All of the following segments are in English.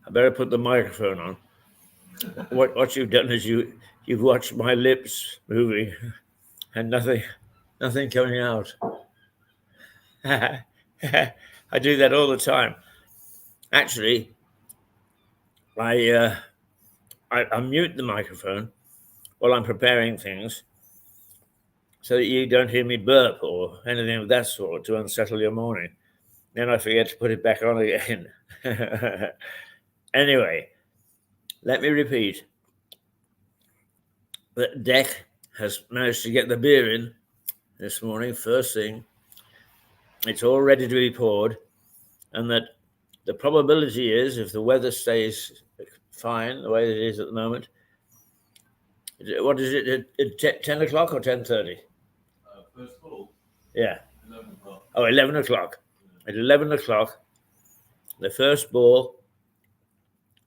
I better put the microphone on. What you've done is you've watched my lips moving and nothing coming out. I do that all the time. Actually, I mute the microphone while I'm preparing things so that you don't hear me burp or anything of that sort to unsettle your morning. Then I forget to put it back on again. Anyway, let me repeat that Deck has managed to get the beer in this morning, first thing. It's all ready to be poured, and that the probability is, if the weather stays fine the way it is at the moment, what is it, at 10 o'clock or 10:30? First ball? Yeah. 11 o'clock. Oh, 11 o'clock. At 11 o'clock, the first ball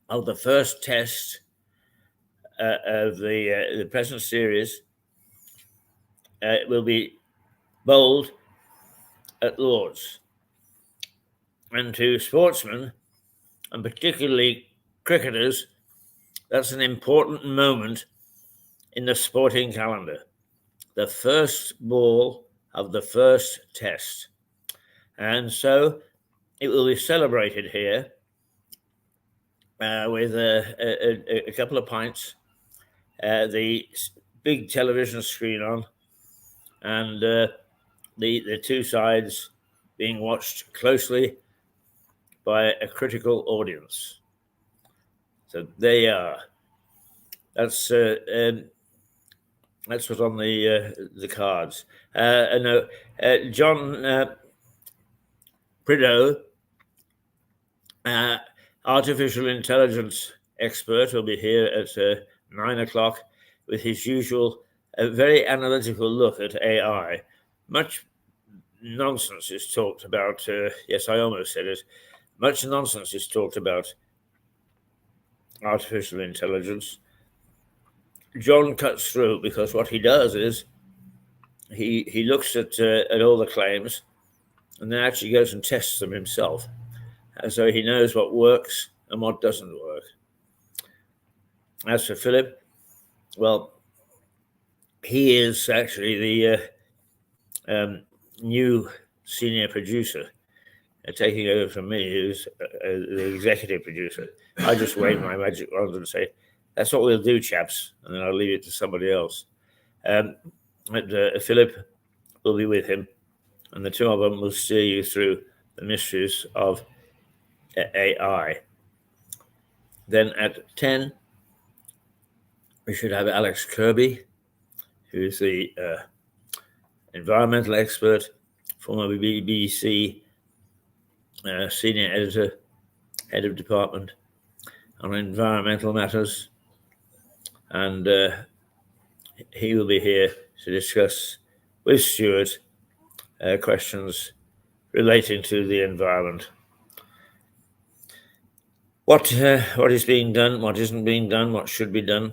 of the first test of the present series will be bowled at Lord's. And to sportsmen, and particularly cricketers, that's an important moment in the sporting calendar. The first ball of the first test. And so it will be celebrated here with a couple of pints, the big television screen on, and the two sides being watched closely by a critical audience. So there you are. That's what's on the cards. No, John Prideaux, artificial intelligence expert, will be here at 9 o'clock with his usual very analytical look at AI. Much nonsense is talked about. Yes, I almost said it. Much nonsense is talked about artificial intelligence. John cuts through because what he does is he looks at all the claims and then actually goes and tests them himself. And so he knows what works and what doesn't work. As for Philip, well, he is actually the new senior producer, taking over from me, who's the executive producer. I just wave my magic wand and say, that's what we'll do, chaps, and then I'll leave it to somebody else. Philip will be with him, and the two of them will steer you through the mysteries of AI. Then at 10, we should have Alex Kirby, who's the environmental expert, former BBC senior editor, head of department on environmental matters. And he will be here to discuss with Stuart questions relating to the environment. What is being done, what isn't being done, what should be done.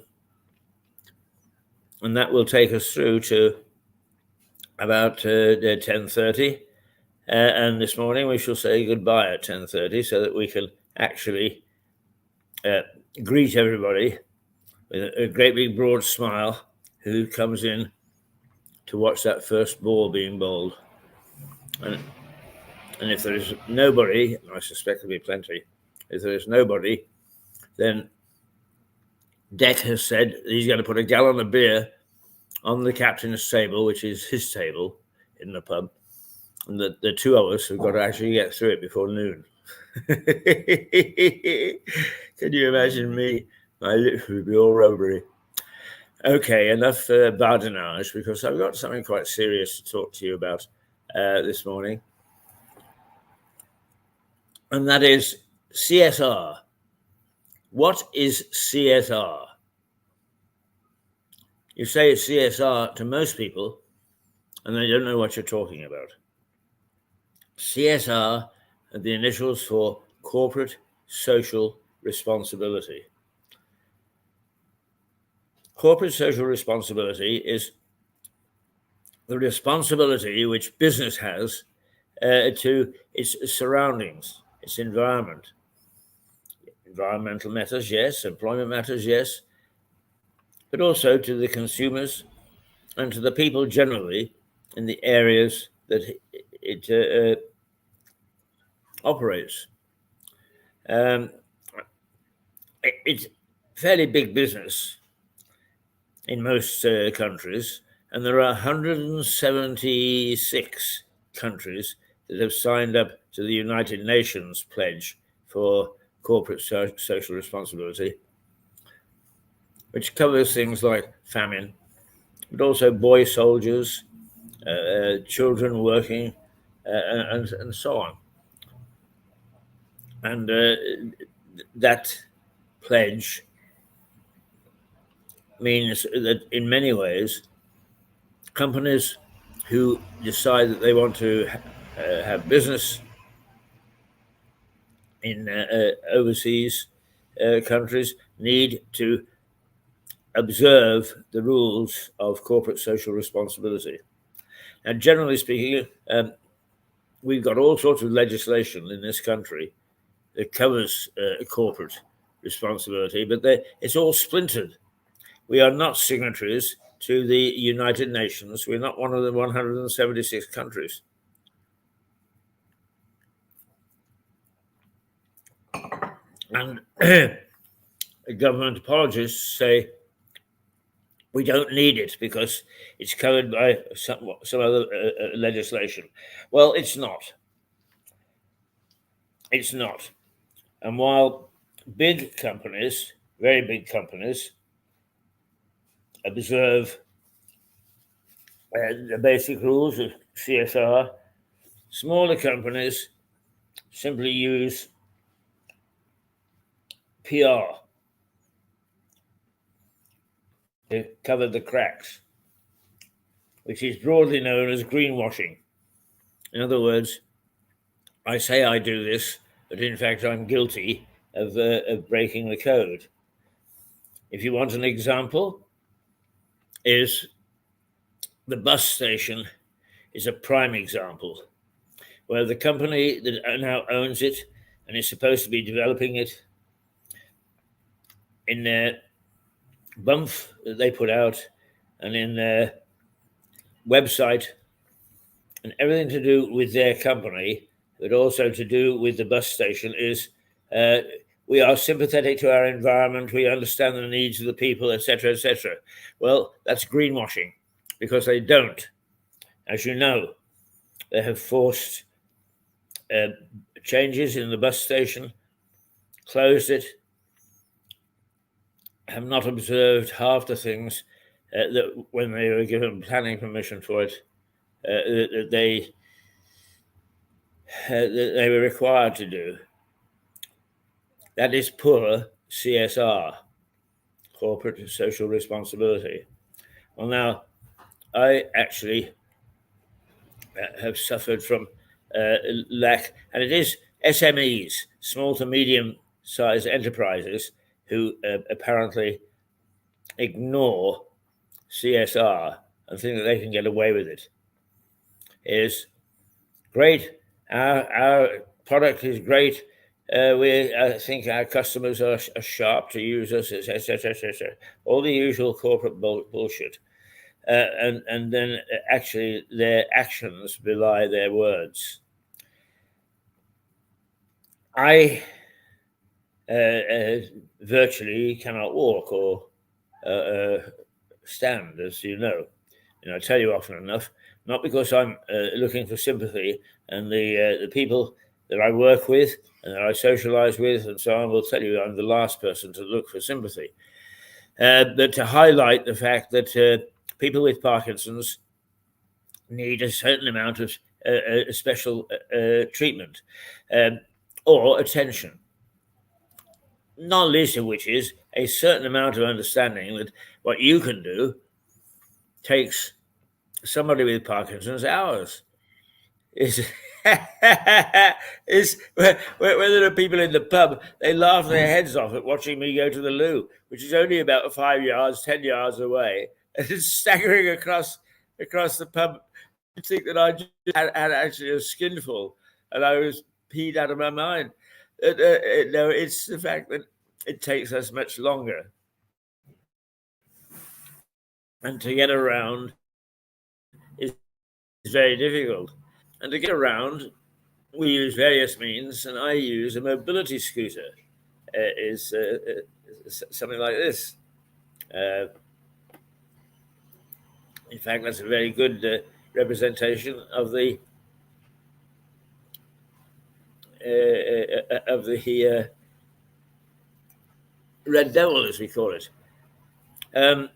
And that will take us through to about 10:30. And this morning we shall say goodbye at 10:30 so that we can actually greet everybody with a great big broad smile who comes in to watch that first ball being bowled. And if there is nobody, I suspect there'll be plenty, if there is nobody, then Deck has said he's going to put a gallon of beer on the captain's table, which is his table in the pub, and the two of us have got to actually get through it before noon. Can you imagine me? My lips would be all rubbery. Okay, enough badinage, because I've got something quite serious to talk to you about this morning. And that is CSR. What is CSR? You say CSR to most people, and they don't know what you're talking about. CSR are the initials for corporate social responsibility. Corporate social responsibility is the responsibility which business has to its surroundings, its environment. Environmental matters, yes. Employment matters, yes. But also to the consumers and to the people generally in the areas that it operates. It's fairly big business in most countries, and there are 176 countries that have signed up to the United Nations pledge for corporate social responsibility, which covers things like famine, but also boy soldiers, children working, and so on. And that pledge means that in many ways, companies who decide that they want to have business in overseas countries need to observe the rules of corporate social responsibility. And generally speaking, we've got all sorts of legislation in this country that covers corporate responsibility, but it's all splintered. We are not signatories to the United Nations. We're not one of the 176 countries. And government apologists say we don't need it because it's covered by some other legislation. Well, it's not. It's not. And while big companies, very big companies, observe the basic rules of CSR. Smaller companies simply use PR to cover the cracks, which is broadly known as greenwashing. In other words, I say I do this, but in fact I'm guilty of breaking the code. If you want an example, is the bus station is a prime example, where the company that now owns it and is supposed to be developing it, in their bump that they put out and in their website and everything to do with their company, but also to do with the bus station, is we are sympathetic to our environment, we understand the needs of the people, etc., etc. Well, that's greenwashing, because they don't. As you know, they have forced changes in the bus station, closed it, have not observed half the things that when they were given planning permission for it, that they were required to do. That is poor CSR, corporate social responsibility. Well, now, I actually have suffered from lack, and it is SMEs, small to medium-sized enterprises, who apparently ignore CSR and think that they can get away with it. Is great. Our product is great. I think our customers are sharp to use us, etc., etc. All the usual corporate bullshit. And then actually their actions belie their words. I virtually cannot walk or stand, as you know. I tell you often enough, not because I'm looking for sympathy, and the people that I work with and that I socialize with and so on will tell you I'm the last person to look for sympathy, but to highlight the fact that people with Parkinson's need a certain amount of special treatment or attention, not least of which is a certain amount of understanding that what you can do takes somebody with Parkinson's hours. Is when there are people in the pub, they laugh their heads off at watching me go to the loo, which is only about 5 yards, 10 yards away, and it's staggering across the pub. You think that I just had actually a skinful, and I was peed out of my mind. No, it's the fact that it takes us much longer, and to get around is very difficult. And to get around, we use various means, and I use a mobility scooter. Is something like this. In fact, that's a very good representation of the Red Devil, as we call it. And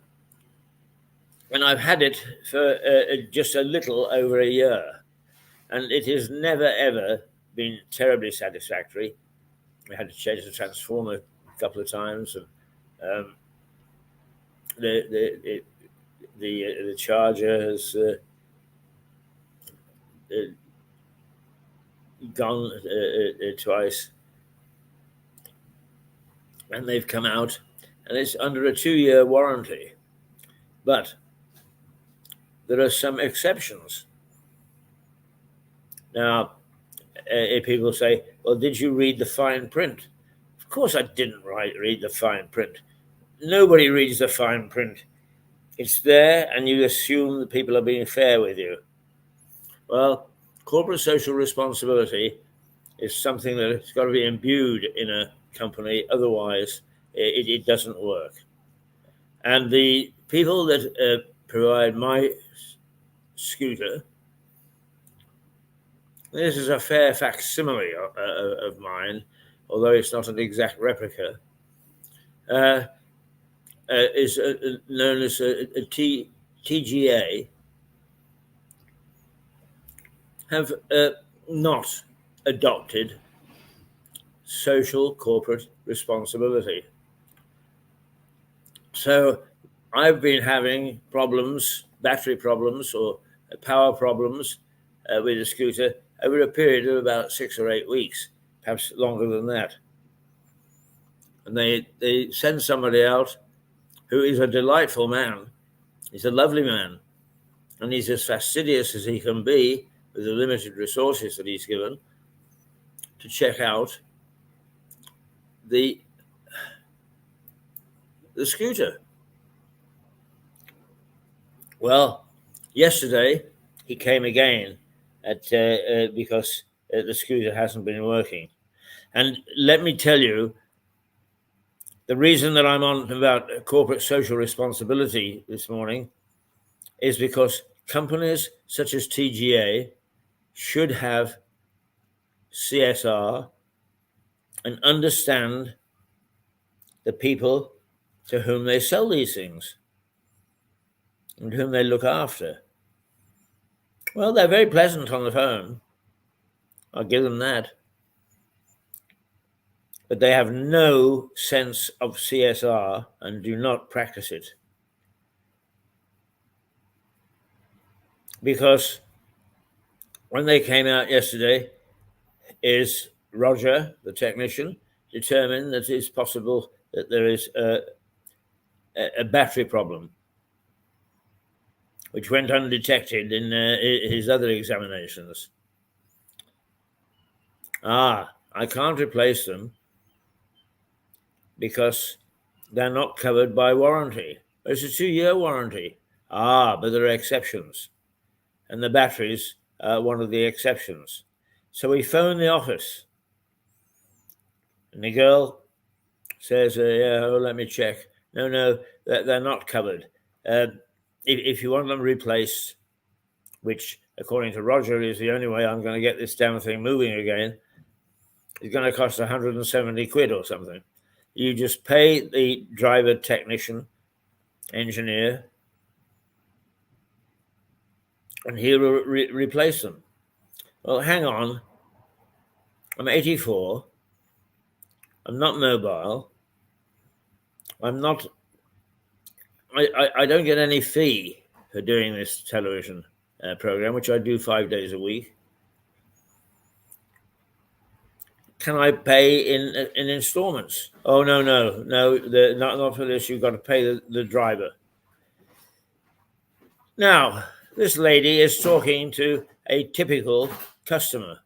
I've had it for just a little over a year, and it has never, ever been terribly satisfactory. We had to change the transformer a couple of times, and the charger has gone twice, and they've come out, and it's under a 2-year warranty. But there are some exceptions. Now, people say, well, did you read the fine print? Of course I didn't read the fine print. Nobody reads the fine print. It's there, and you assume that people are being fair with you. Well, corporate social responsibility is something that has got to be imbued in a company. Otherwise, it doesn't work. And the people that provide my scooter, this is a fair facsimile of mine, although it's not an exact replica. is known as TGA, have not adopted social corporate responsibility. So I've been having problems, battery problems or power problems with the scooter over a period of about 6 or 8 weeks, perhaps longer than that. And they send somebody out who is a delightful man. He's a lovely man. And he's as fastidious as he can be with the limited resources that he's given to check out the scooter. Well, yesterday he came again because the scooter hasn't been working. And let me tell you, the reason that I'm on about corporate social responsibility this morning is because companies such as TGA should have CSR and understand the people to whom they sell these things and whom they look after. Well, they're very pleasant on the phone. I'll give them that. But they have no sense of CSR and do not practice it. Because when they came out yesterday, is Roger, the technician, determined that it's possible that there is a battery problem, which went undetected in his other examinations. I can't replace them because they're not covered by warranty. It's a 2-year warranty. But there are exceptions. And the batteries are one of the exceptions. So we phone the office. And the girl says, let me check. No, they're not covered. If you want them replaced, which according to Roger is the only way I'm going to get this damn thing moving again, it's going to cost 170 quid or something. You just pay the driver, technician, engineer, and he will replace them. Well, hang on. I'm 84. I'm not mobile. I don't get any fee for doing this television program, which I do 5 days a week. Can I pay in installments? Oh, no, not for this. You've got to pay the driver. Now, this lady is talking to a typical customer.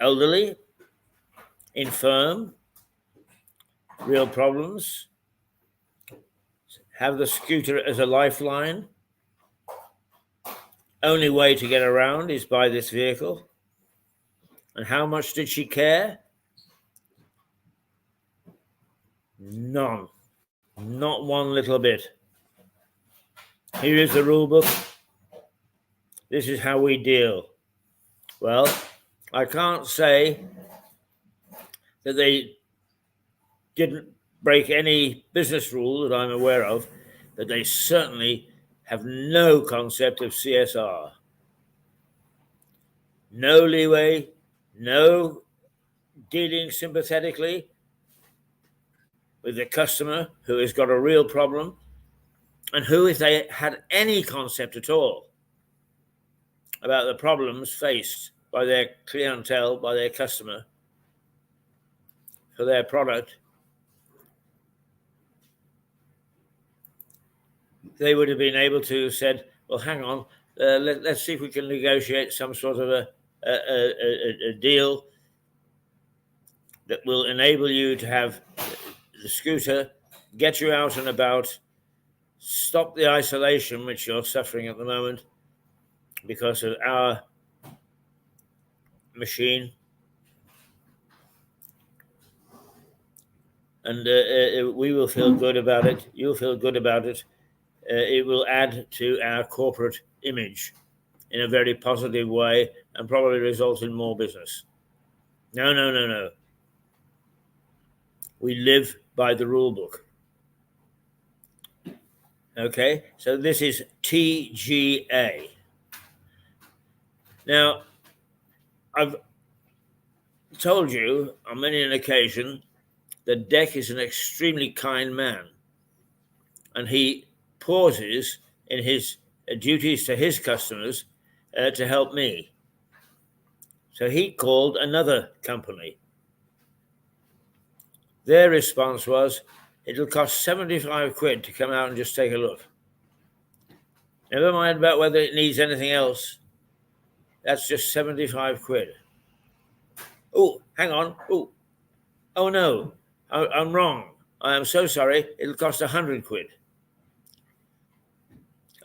Elderly, infirm, real problems, have the scooter as a lifeline. Only way to get around is by this vehicle. And how much did she care? None. Not one little bit. Here is the rule book. This is how we deal. Well, I can't say that they didn't break any business rule that I'm aware of, but they certainly have no concept of CSR. No leeway, no dealing sympathetically with the customer who has got a real problem and who, if they had any concept at all about the problems faced by their clientele, by their customer, for their product, they would have been able to have said, well, hang on, let's see if we can negotiate some sort of a deal that will enable you to have the scooter, get you out and about, stop the isolation which you're suffering at the moment because of our machine. And we will feel good about it. You'll feel good about it. It will add to our corporate image in a very positive way and probably result in more business. No. We live by the rule book. Okay, so this is TGA. Now, I've told you on many an occasion that Deck is an extremely kind man, and he pauses in his duties to his customers to help me. So he called another company. Their response was, it'll cost 75 quid to come out and just take a look. Never mind about whether it needs anything else. That's just 75 quid. Oh, hang on. Oh no, I'm wrong. I am so sorry. It'll cost 100 quid.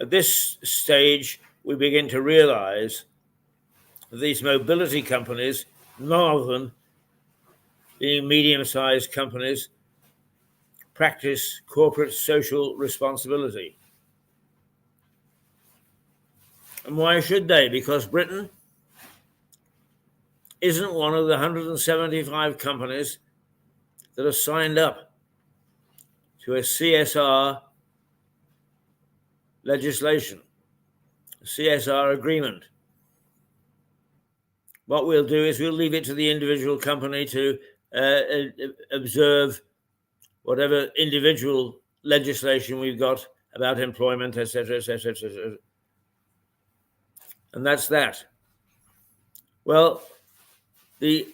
At this stage, we begin to realize that these mobility companies, none of them being medium-sized companies, practice corporate social responsibility. And why should they? Because Britain isn't one of the 175 companies that are signed up to a CSR legislation, a CSR agreement. What we'll do is we'll leave it to the individual company to observe whatever individual legislation we've got about employment, etc., etc., etc. And that's that. Well, the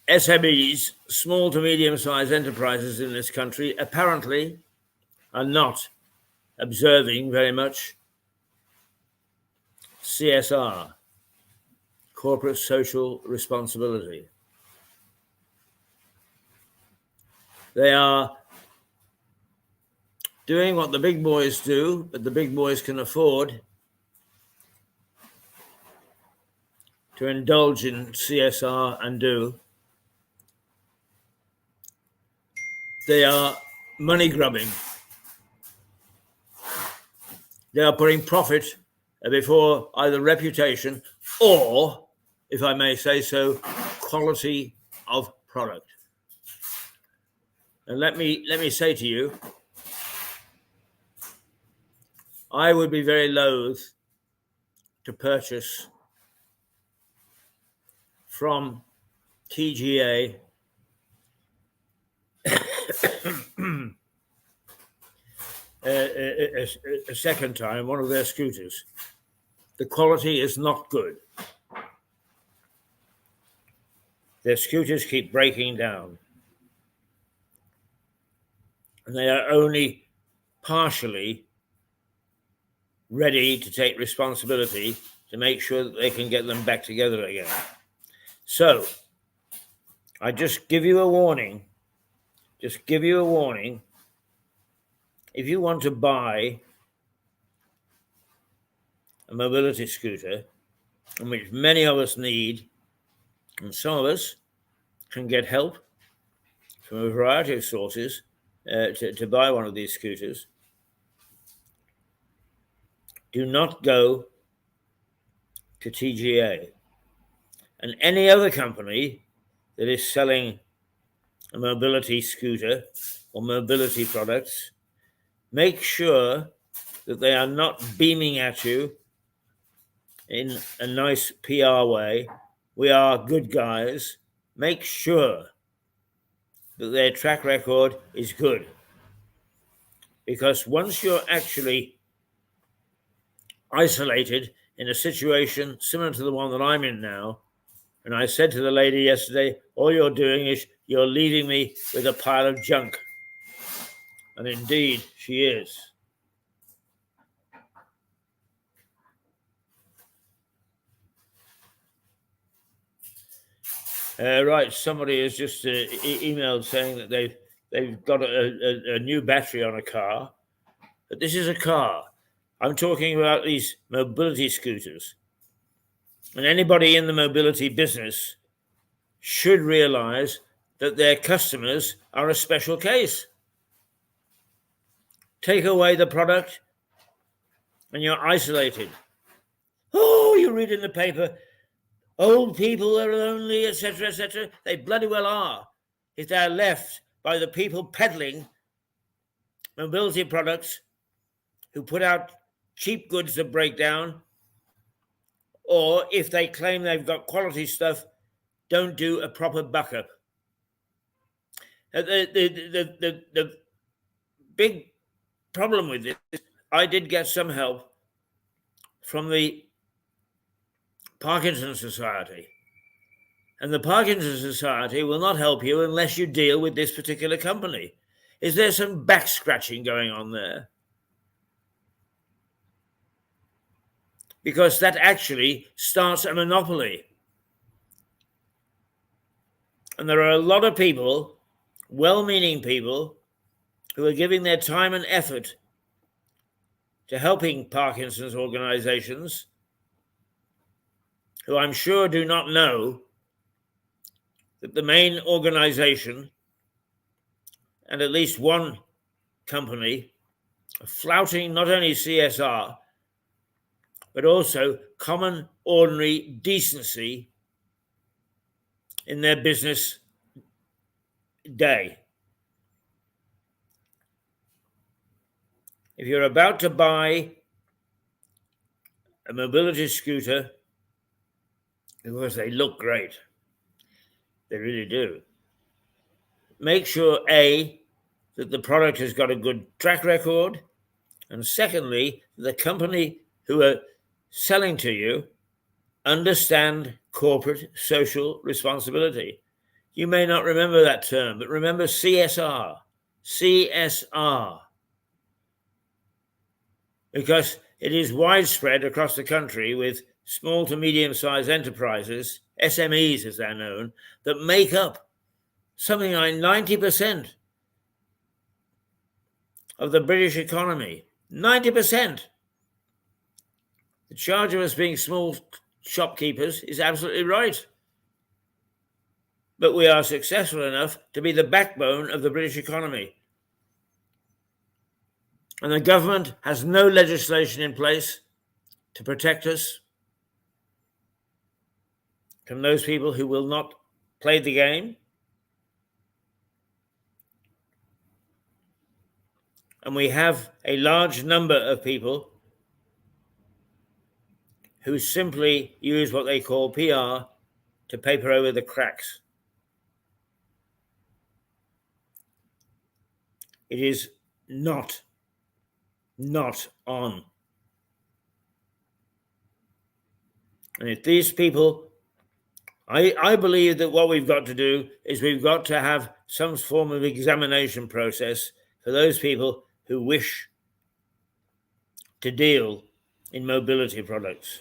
SMEs, small to medium-sized enterprises in this country, apparently are not observing very much CSR, corporate social responsibility. They are doing what the big boys do, but the big boys can afford to indulge in CSR and do. They are money grubbing. They are putting profit before either reputation or, if I may say so, quality of product. And let me say to you, I would be very loath to purchase from TGA a second time one of their scooters. The quality is not good. Their scooters keep breaking down. And they are only partially ready to take responsibility to make sure that they can get them back together again. So, I just give you a warning. Just give you a warning. If you want to buy a mobility scooter, which many of us need, and some of us can get help from a variety of sources to buy one of these scooters, do not go to TGA. And any other company that is selling a mobility scooter or mobility products, make sure that they are not beaming at you in a nice PR way. We are good guys. Make sure that their track record is good. Because once you're actually isolated in a situation similar to the one that I'm in now, and I said to the lady yesterday, all you're doing is you're leaving me with a pile of junk. And indeed, she is. Right, somebody has just emailed saying that they've got a new battery on a car. But this is a car. I'm talking about these mobility scooters. And anybody in the mobility business should realize that their customers are a special case. Take away the product and you're isolated. Oh, you read in the paper, old people are lonely, etc., etc. They bloody well are, if they're left by the people peddling mobility products who put out cheap goods that break down, or if they claim they've got quality stuff, don't do a proper buck-up. The big problem with this, I did get some help from the Parkinson's Society. And the Parkinson's Society will not help you unless you deal with this particular company. Is there some back scratching going on there? Because that actually starts a monopoly. And there are a lot of people, well-meaning people, who are giving their time and effort to helping Parkinson's organizations, who I'm sure do not know that the main organization and at least one company are flouting not only CSR, but also common, ordinary decency in their business day. If you're about to buy a mobility scooter, because they look great, they really do, make sure, A, that the product has got a good track record, and secondly, the company who are selling to you understand corporate social responsibility. You may not remember that term, but remember CSR. CSR. Because it is widespread across the country with small to medium-sized enterprises, SMEs as they're known, that make up something like 90% of the British economy. 90%. The charge of us being small shopkeepers is absolutely right. But we are successful enough to be the backbone of the British economy. And the government has no legislation in place to protect us from those people who will not play the game. And we have a large number of people who simply use what they call PR to paper over the cracks. It is not on. And if these people, I believe that what we've got to do is we've got to have some form of examination process for those people who wish to deal in mobility products.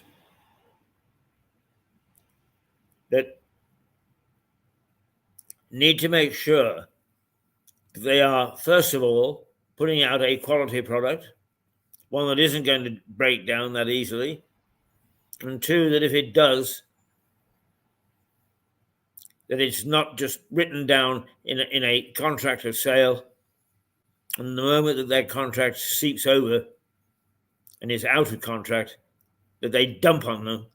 That need to make sure that they are, first of all, putting out a quality product, one that isn't going to break down that easily, and two, that if it does, that it's not just written down in a contract of sale, and the moment that that contract seeps over and is out of contract, that they dump on them,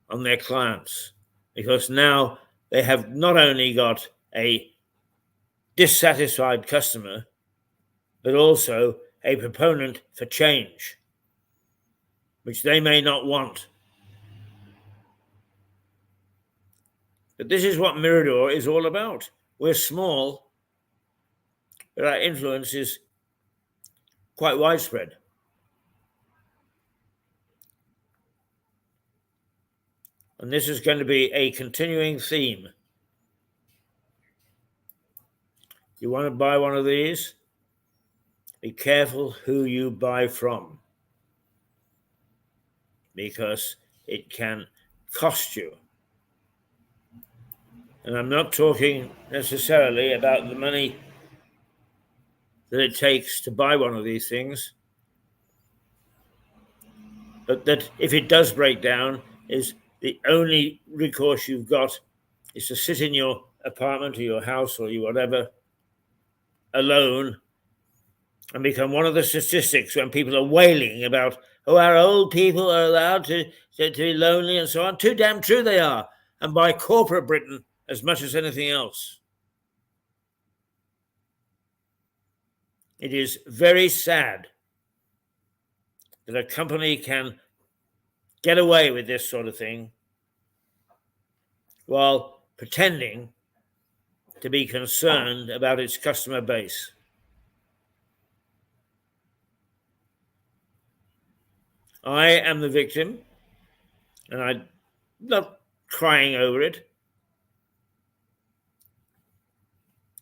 on their clients, because now they have not only got a dissatisfied customer, but also a proponent for change, which they may not want. But this is what Mirador is all about. We're small, but our influence is quite widespread. And this is going to be a continuing theme. You want to buy one of these? Be careful who you buy from, because it can cost you. And I'm not talking necessarily about the money that it takes to buy one of these things, but that if it does break down, is the only recourse you've got is to sit in your apartment or your house or your whatever alone and become one of the statistics when people are wailing about, oh, our old people are allowed to be lonely and so on. Too damn true they are. And by corporate Britain as much as anything else. It is very sad that a company can get away with this sort of thing while pretending to be concerned about its customer base. I am the victim, and I'm not crying over it.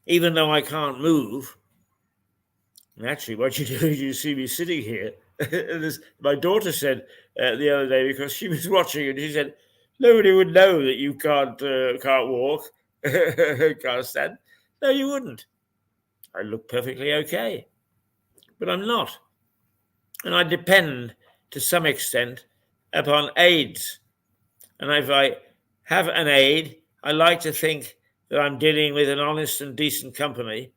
Even though I can't move, and actually what you do is you see me sitting here. My daughter said the other day, because she was watching, and she said, nobody would know that you can't walk, can't stand. No, you wouldn't. I look perfectly okay, but I'm not. And I depend to some extent upon aids. And if I have an aid, I like to think that I'm dealing with an honest and decent company.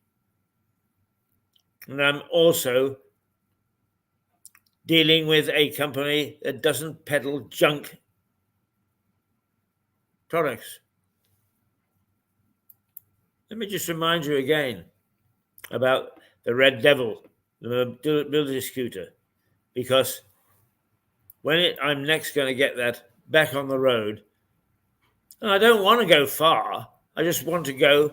And I'm also dealing with a company that doesn't peddle junk products. Let me just remind you again about the Red Devil, the mobility scooter, because when I'm next going to get that back on the road, and I don't want to go far, I just want to go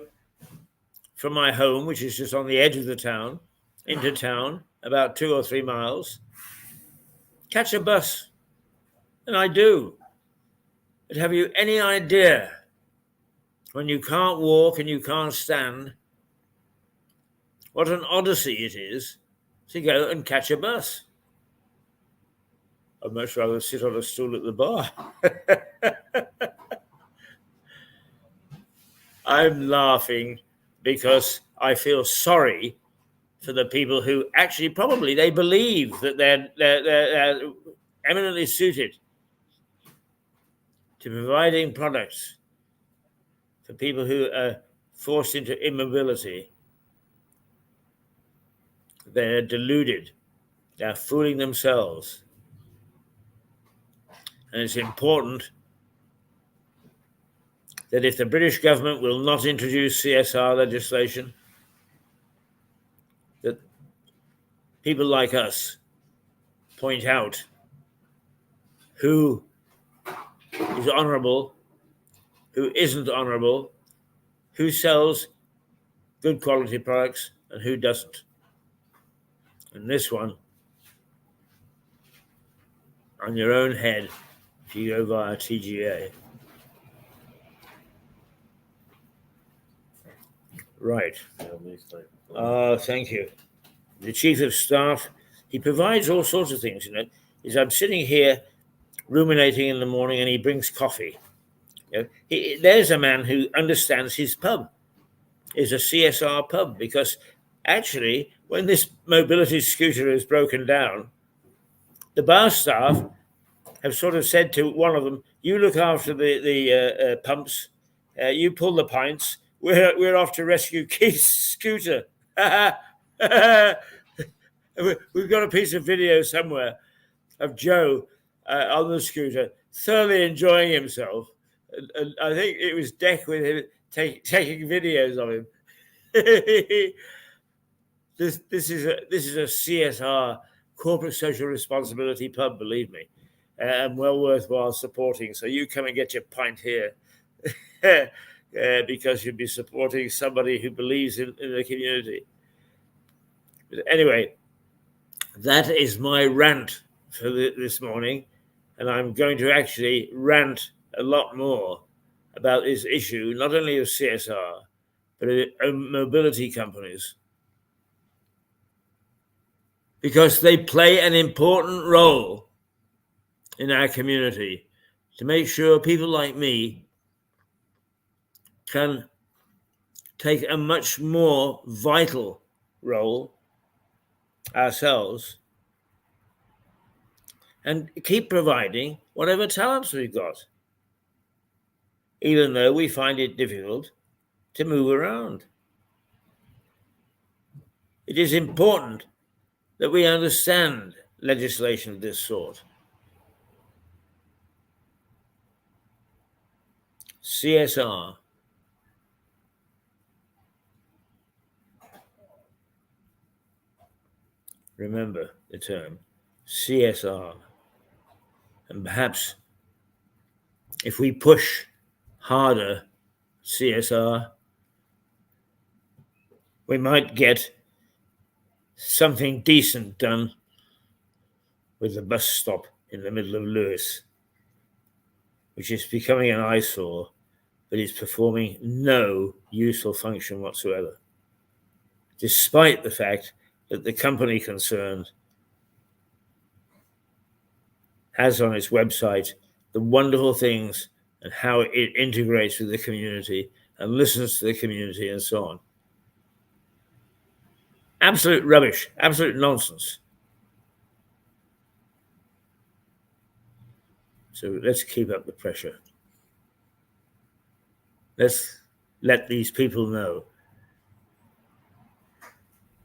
from my home, which is just on the edge of the town, into town, about 2 or 3 miles, catch a bus. And I do. But have you any idea, when you can't walk and you can't stand, what an odyssey it is to go and catch a bus? I'd much rather sit on a stool at the bar. I'm laughing because I feel sorry for the people who actually probably they believe that they're eminently suited to providing products for people who are forced into immobility. They're deluded. They're fooling themselves. And it's important that if the British government will not introduce CSR legislation, that people like us point out who is honourable, who isn't honourable, who sells good quality products and who doesn't. And this one, on your own head, if you go via TGA. Right. Thank you. The Chief of Staff, he provides all sorts of things, Is I'm sitting here ruminating in the morning and he brings coffee. There's a man who understands his pub, is a CSR pub, because actually, when this mobility scooter is broken down, the bar staff have sort of said to one of them, you look after the pumps, you pull the pints, we're off to rescue Keith's scooter. We've got a piece of video somewhere of Joe on the scooter, thoroughly enjoying himself. And I think it was Deck with him taking videos of him. This is a CSR, corporate social responsibility pub, believe me, and well worthwhile supporting. So you come and get your pint here, because you'll be supporting somebody who believes in the community. But anyway, that is my rant for this morning, and I'm going to actually rant a lot more about this issue, not only of CSR, but of mobility companies, because they play an important role in our community to make sure people like me can take a much more vital role ourselves and keep providing whatever talents we've got, even though we find it difficult to move around. It is important that we understand legislation of this sort. CSR. Remember the term CSR. And perhaps if we push harder CSR, we might get something decent done with the bus stop in the middle of Lewes, which is becoming an eyesore, but is performing no useful function whatsoever, despite the fact that the company concerned has on its website the wonderful things and how it integrates with the community and listens to the community and so on. Absolute rubbish, absolute nonsense. So let's keep up the pressure. Let's let these people know.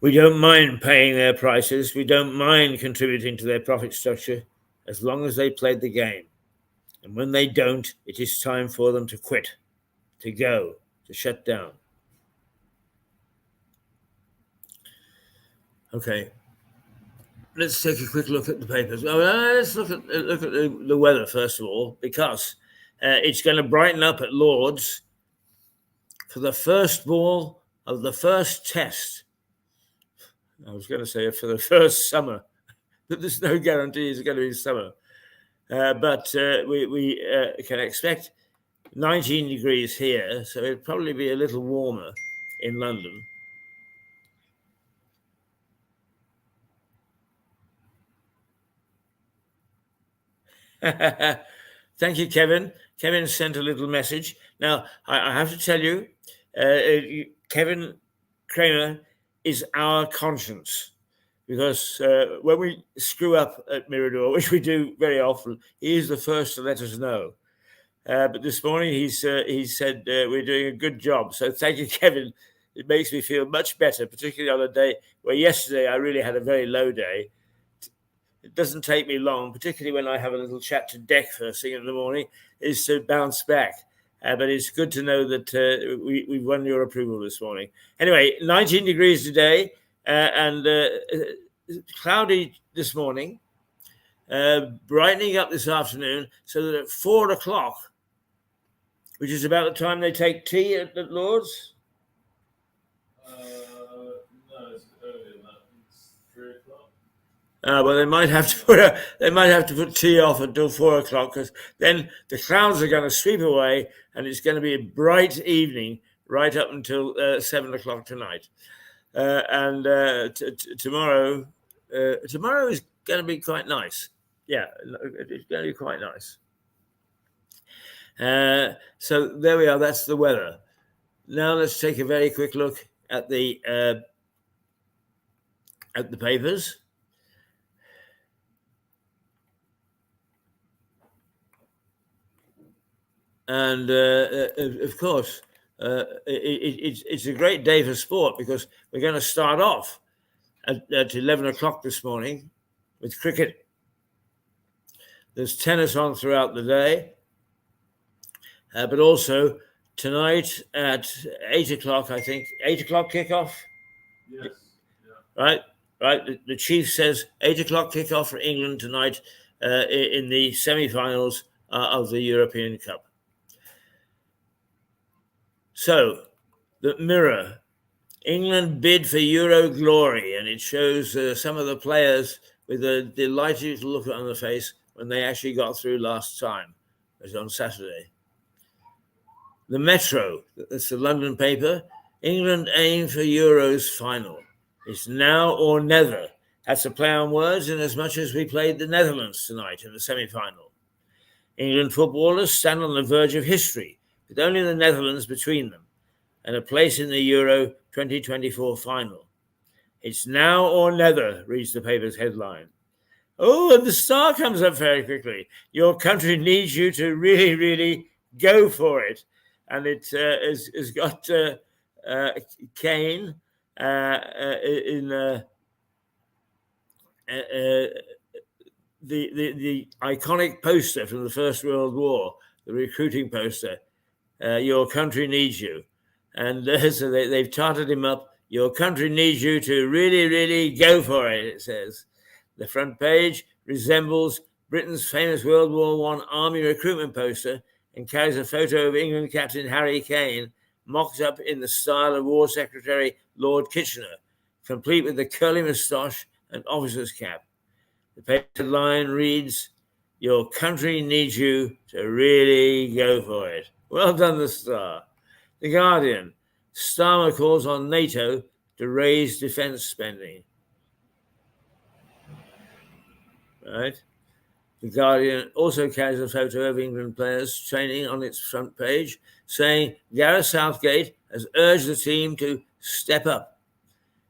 We don't mind paying their prices. We don't mind contributing to their profit structure as long as they played the game. And when they don't, it is time for them to quit, to go, to shut down. Okay. Let's take a quick look at the papers. Let's look at the weather first of all, because it's going to brighten up at Lord's for the first ball of the first test. I was going to say for the first summer, but there's no guarantee it's going to be summer. But we can expect 19 degrees here, so it'll probably be a little warmer in London. Thank you, Kevin. Kevin sent a little message. Now, I have to tell you, Kevin Kramer is our conscience, because when we screw up at Mirador, which we do very often, he is the first to let us know. But this morning he said we're doing a good job. So thank you, Kevin. It makes me feel much better, particularly on a day where yesterday I really had a very low day. It doesn't take me long, particularly when I have a little chat to Deck first thing in the morning, is to bounce back. But it's good to know that we've won your approval this morning. Anyway, 19 degrees today and cloudy this morning, brightening up this afternoon, so that at 4 o'clock, which is about the time they take tea at Lord's. No, it's earlier than that. It's 3 o'clock. Well, they might have to put tea off until 4 o'clock, because then the clouds are going to sweep away, and it's going to be a bright evening right up until 7 o'clock tonight. And tomorrow is going to be quite nice. Yeah, it's going to be quite nice. So there we are. That's the weather. Now let's take a very quick look at the papers. And of course, it's a great day for sport, because we're going to start off at 11 o'clock this morning with cricket. There's tennis on throughout the day, but also tonight at 8 o'clock, I think. 8 o'clock kickoff? Yes. Yeah. Right. The chief says 8 o'clock kickoff for England tonight in the semi-finals of the European Cup. So, the Mirror, England bid for Euro glory, and it shows some of the players with a delighted look on the face when they actually got through last time. It was on Saturday. The Metro, that's the London paper, England aim for Euros final. It's now or never. That's a play on words, in as much as we played the Netherlands tonight in the semi-final. England footballers stand on the verge of history, with only the Netherlands between them, and a place in the Euro 2024 final. It's now or never, reads the paper's headline. Oh, and the star comes up very quickly. Your country needs you to really, really go for it. And it has got Kane in the iconic poster from the First World War, the recruiting poster. Your country needs you. And so they've tarted him up. Your country needs you to really, really go for it, it says. The front page, resembles Britain's famous World War I army recruitment poster and carries a photo of England Captain Harry Kane mocked up in the style of War Secretary Lord Kitchener, complete with the curly moustache and officer's cap. The paper line reads, "Your country needs you to really go for it." Well done, the Star. The Guardian. Starmer calls on NATO to raise defence spending. Right? The Guardian also carries a photo of England players training on its front page, saying Gareth Southgate has urged the team to step up.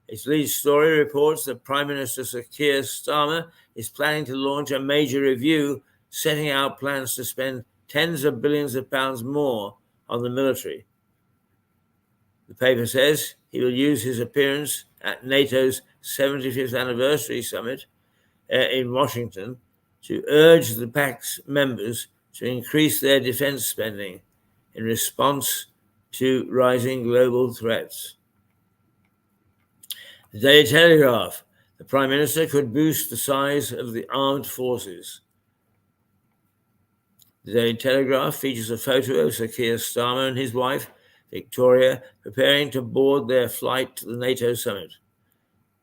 Its lead story reports that Prime Minister Sir Keir Starmer is planning to launch a major review, setting out plans to spend tens of billions of pounds more on the military. The paper says he will use his appearance at NATO's 75th anniversary summit in Washington to urge the pact's members to increase their defense spending in response to rising global threats. The Daily Telegraph. The Prime Minister could boost the size of the armed forces. The Daily Telegraph features a photo of Sir Keir Starmer and his wife, Victoria, preparing to board their flight to the NATO summit.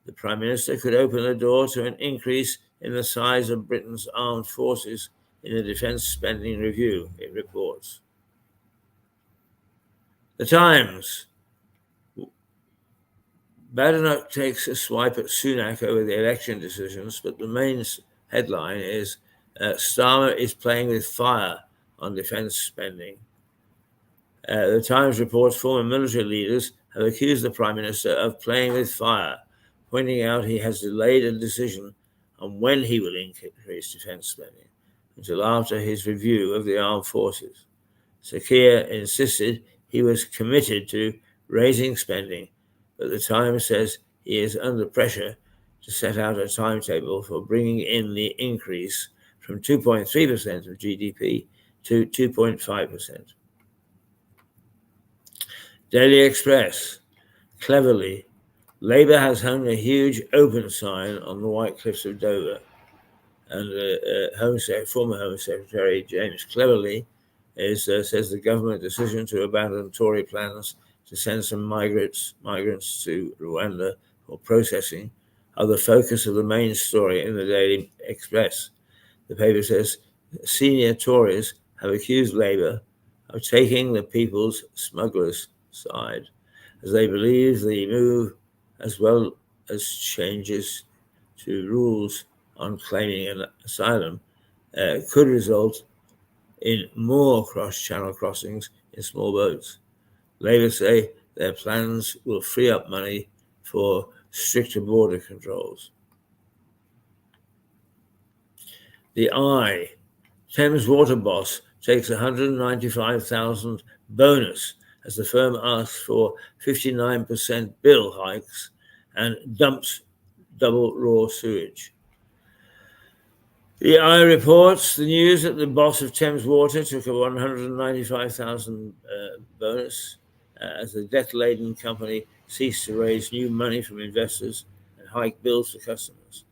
The Prime Minister could open the door to an increase in the size of Britain's armed forces in a defence spending review, it reports. The Times. Badenoch takes a swipe at Sunak over the election decisions, but the main headline is Starmer is playing with fire on defence spending. The Times reports former military leaders have accused the Prime Minister of playing with fire, pointing out he has delayed a decision on when he will increase defence spending until after his review of the armed forces. Sir Keir insisted he was committed to raising spending, but the Times says he is under pressure to set out a timetable for bringing in the increase from 2.3% of GDP to 2.5%. Daily Express. Cleverly, Labour has hung a huge open sign on the White Cliffs of Dover, and former Home Secretary James Cleverly says the government decision to abandon Tory plans to send some migrants to Rwanda for processing are the focus of the main story in the Daily Express. The paper says senior Tories have accused Labour of taking the people's smugglers' side, as they believe the move, as well as changes to rules on claiming an asylum, could result in more cross-channel crossings in small boats. Labour say their plans will free up money for stricter border controls. The Eye. Thames Water boss takes $195,000 bonus as the firm asks for 59% bill hikes and dumps double raw sewage. The Eye reports the news that the boss of Thames Water took a $195,000 bonus as the debt-laden company ceased to raise new money from investors and hike bills for customers.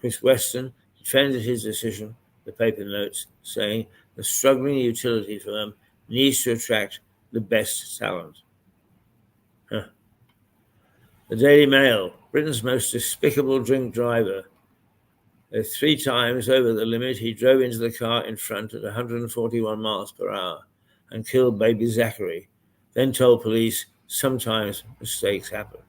Chris Weston defended his decision, the paper notes, saying the struggling utility firm needs to attract the best talent. The Daily Mail. Britain's most despicable drink driver. 3 times over the limit, he drove into the car in front at 141 miles per hour and killed baby Zachary, then told police sometimes mistakes happen.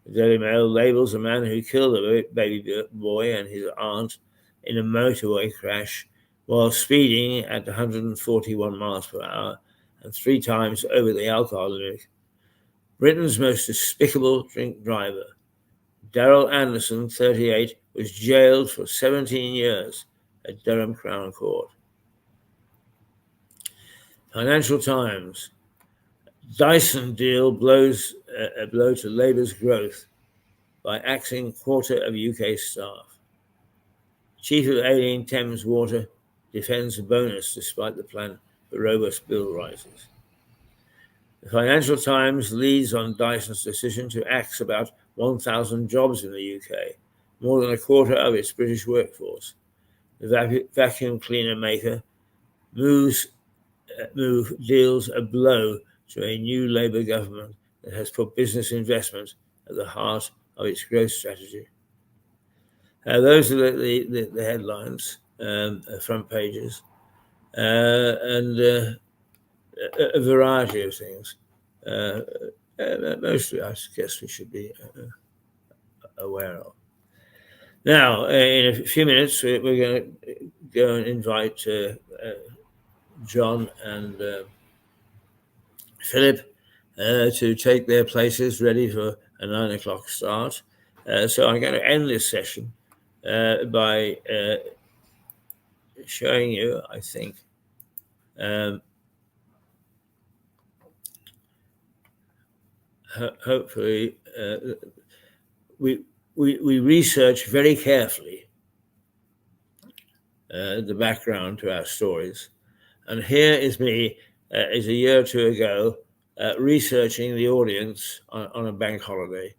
The Daily Mail labels a man who killed a baby boy and his aunt in a motorway crash while speeding at 141 miles per hour and 3 times over the alcohol limit. Britain's most despicable drink driver. Daryl Anderson, 38, was jailed for 17 years at Durham Crown Court. Financial Times. Dyson deal blows a blow to Labour's growth by axing quarter of UK staff. Chief of Ailing Thames Water defends a bonus despite the plan for robust bill rises. The Financial Times leads on Dyson's decision to axe about 1,000 jobs in the UK, more than a quarter of its British workforce. The vacuum cleaner maker move deals a blow to a new Labour government that has put business investment at the heart of its growth strategy. Those are the headlines, front pages, and a variety of things. Mostly, I guess we should be aware of. Now, in a few minutes, we're going to go and invite John and Philip to take their places, ready for a 9 o'clock start. So I'm going to end this session by showing you, I think, hopefully, we research very carefully the background to our stories. And here is me, is a year or two ago, researching the audience on a bank holiday.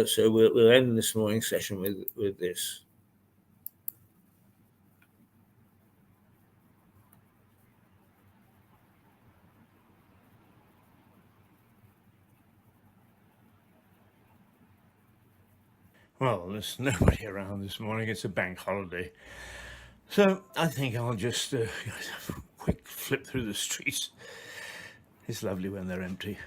So we'll end this morning's session with this. Well, there's nobody around this morning. It's a bank holiday. So I think I'll just quick flip through the streets. It's lovely when they're empty.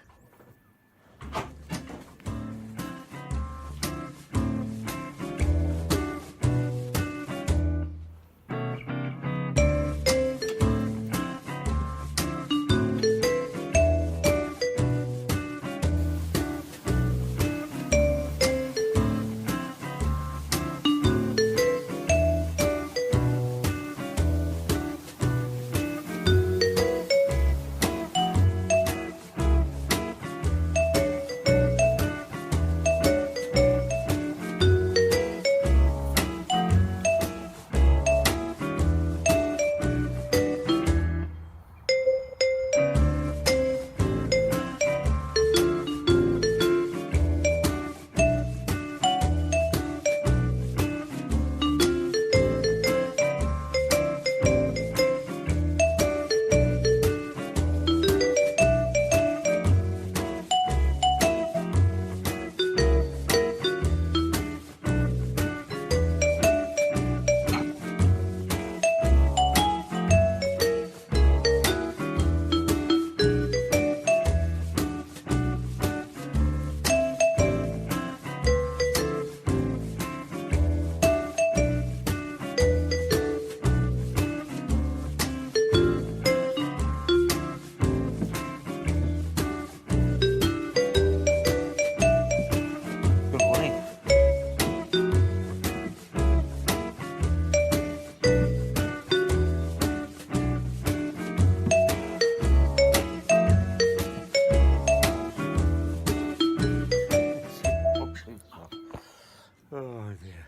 Oh dear.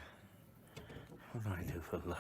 What do I do for love?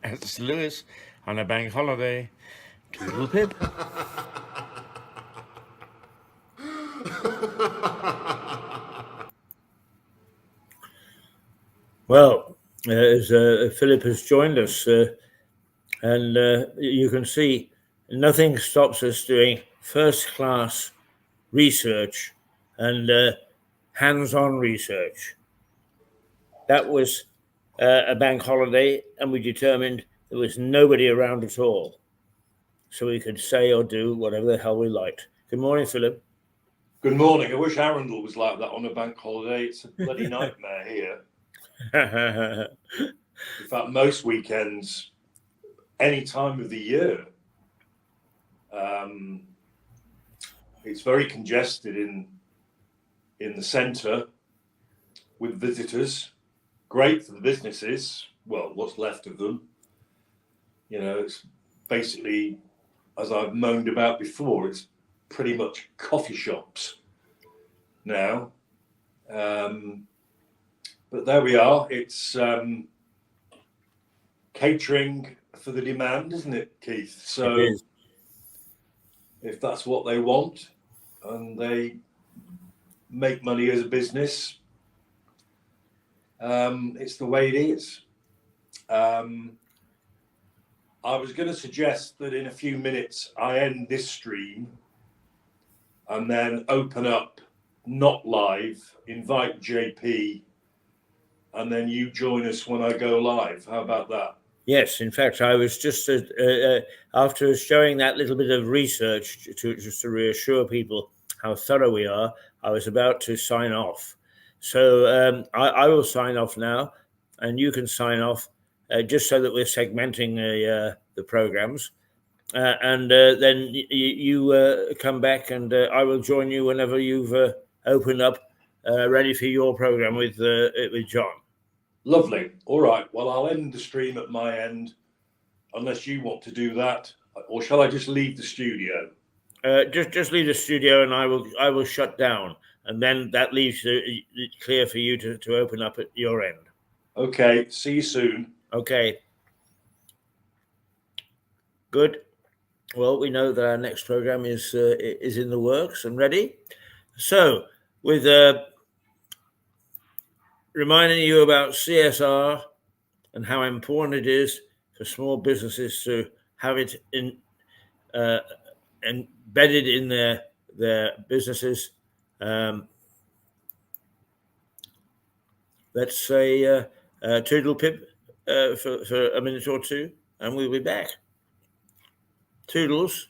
That's Lewis on a bank holiday. Toodle pip. Well, as Philip has joined us, and you can see nothing stops us doing first-class research and hands-on research. That was a bank holiday, and we determined there was nobody around at all, so we could say or do whatever the hell we liked. Good morning, Philip. Good morning. I wish Arundel was like that on a bank holiday. It's a bloody nightmare here. In fact, most weekends, any time of the year, it's very congested in the centre with visitors. Great for the businesses. Well, what's left of them. You know, it's basically, as I've moaned about before, it's pretty much coffee shops now. But there we are. It's catering for the demand, isn't it, Keith? So It is. If that's what they want and they make money as a business, it's the way it is. I was going to suggest that in a few minutes I end this stream and then open up not live, invite JP, and then you join us when I go live. How about that? Yes, in fact, I was just after showing that little bit of research just to reassure people how thorough we are, I was about to sign off. So I will sign off now, and you can sign off just so that we're segmenting the programs. And then you come back, and I will join you whenever you've opened up, ready for your program with John. Lovely. All right. Well, I'll end the stream at my end, unless you want to do that, or shall I just leave the studio? Just leave the studio, and I will shut down, and then that leaves it clear for you to open up at your end. Okay. See you soon. Okay. Good. Well, we know that our next program is in the works and ready. So, with reminding you about CSR and how important it is for small businesses to have it embedded in their businesses. Let's say toodle pip for a minute or two, and we'll be back. Toodles.